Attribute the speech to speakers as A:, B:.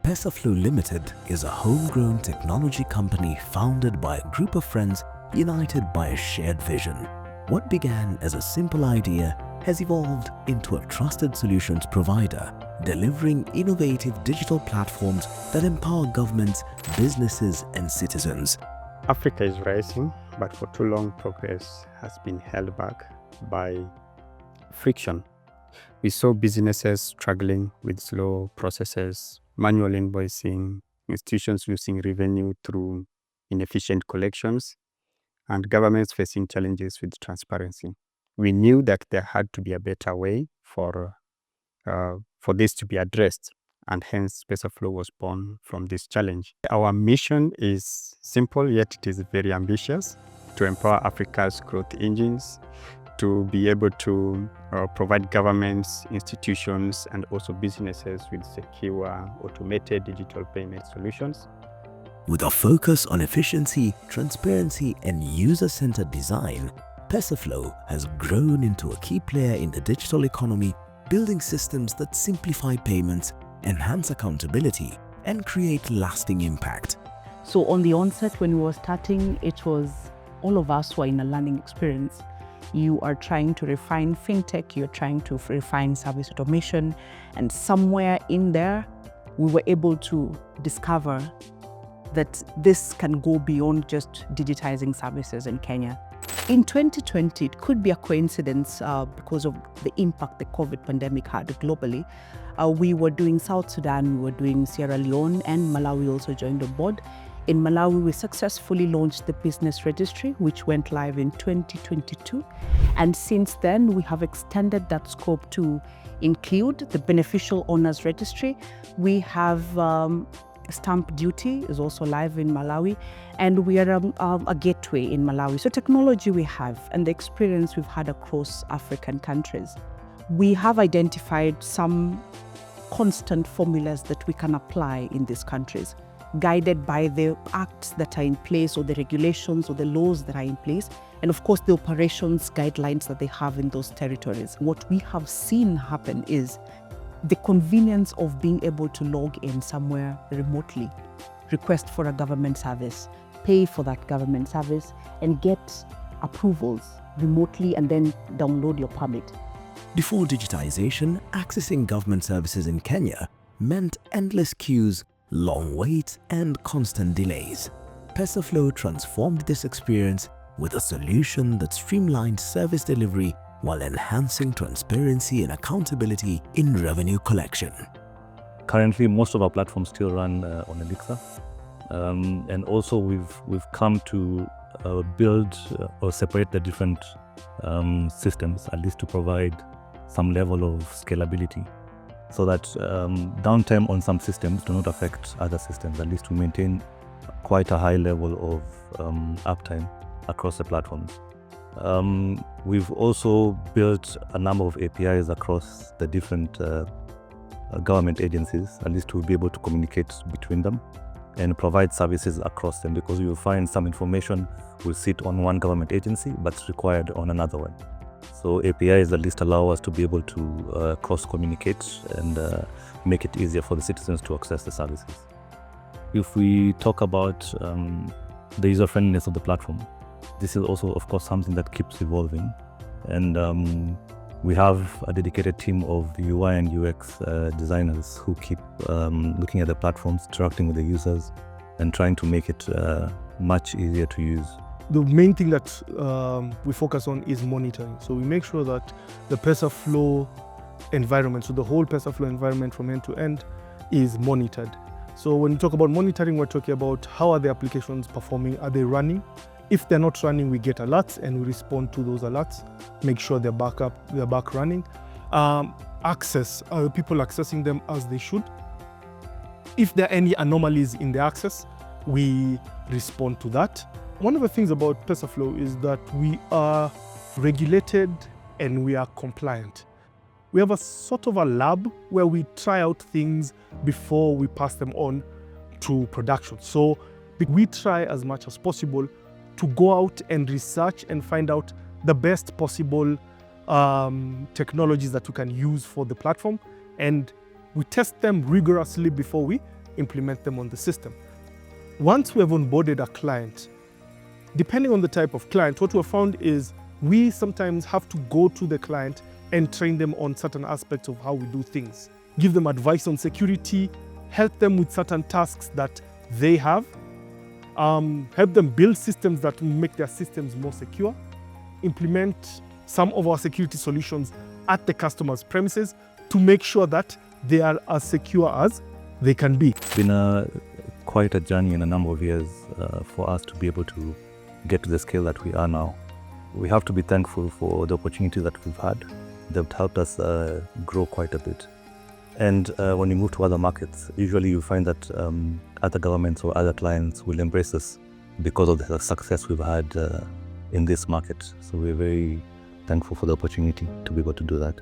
A: Pesaflow Limited is a homegrown technology company founded by a group of friends united by a shared vision. What began as a simple idea has evolved into a trusted solutions provider, delivering innovative digital platforms that empower governments, businesses, and citizens.
B: Africa is rising, but for too long progress has been held back by friction. We saw businesses struggling with slow processes, manual invoicing, institutions losing revenue through inefficient collections, and governments facing challenges with transparency. We knew that there had to be a better way for this to be addressed, and hence Pesaflow was born from this challenge. Our mission is simple, yet it is very ambitious: to empower Africa's growth engines, to be able to provide governments, institutions, and also businesses with secure, automated digital payment solutions.
A: With a focus on efficiency, transparency, and user-centered design, Pesaflow has grown into a key player in the digital economy, building systems that simplify payments, enhance accountability, and create lasting impact.
C: So on the onset, when we were starting, it was all of us were in a learning experience. You are trying to refine fintech, you're trying to refine service automation, and somewhere in there, we were able to discover that this can go beyond just digitizing services in Kenya. In 2020, it could be a coincidence because of the impact the COVID pandemic had globally. We were doing South Sudan, we were doing Sierra Leone, and Malawi also joined the board. In Malawi, we successfully launched the business registry, which went live in 2022. And since then, we have extended that scope to include the beneficial owners registry. We have stamp duty is also live in Malawi, and we are a gateway in Malawi. So technology we have and the experience we've had across African countries. We have identified some constant formulas that we can apply in these countries, guided by the acts that are in place or the regulations or the laws that are in place, and of course the operations guidelines that they have in those territories. What we have seen happen is the convenience of being able to log in somewhere remotely, request for a government service, pay for that government service, and get approvals remotely and then download your permit.
A: Before digitization, accessing government services in Kenya meant endless queues, long waits, and constant delays. Pesaflow transformed this experience with a solution that streamlined service delivery while enhancing transparency and accountability in revenue collection.
D: Currently, most of our platforms still run on Elixir, and also we've come to build or separate the different systems, at least to provide some level of scalability, so that downtime on some systems do not affect other systems, at least to maintain quite a high level of uptime across the platforms. We've also built a number of APIs across the different government agencies, at least to be able to communicate between them and provide services across them, because you will find some information will sit on one government agency but it's required on another one. So APIs at least allow us to be able to cross-communicate and make it easier for the citizens to access the services. If we talk about the user-friendliness of the platform, this is also, of course, something that keeps evolving. And we have a dedicated team of UI and UX designers who keep looking at the platforms, interacting with the users, and trying to make it much easier to use.
E: The main thing that we focus on is monitoring. So we make sure that the Pesaflow environment, so the whole Pesaflow environment from end to end, is monitored. So when we talk about monitoring, we're talking about how are the applications performing, are they running? If they're not running, we get alerts and we respond to those alerts, make sure they're back running. Access, are people accessing them as they should? If there are any anomalies in the access, we respond to that. One of the things about Pesaflow is that we are regulated and we are compliant. We have a sort of a lab where we try out things before we pass them on to production. So we try as much as possible to go out and research and find out the best possible technologies that we can use for the platform, and we test them rigorously before we implement them on the system. Once we have onboarded a client, depending on the type of client, what we have found is we sometimes have to go to the client and train them on certain aspects of how we do things, give them advice on security, help them with certain tasks that they have, help them build systems that make their systems more secure, implement some of our security solutions at the customer's premises to make sure that they are as secure as they can be.
D: It's been quite a journey in a number of years for us to be able to get to the scale that we are now. We have to be thankful for the opportunities that we've had. They've helped us grow quite a bit. And when you move to other markets, usually you find that other governments or other clients will embrace us because of the success we've had in this market. So we're very thankful for the opportunity to be able to do that.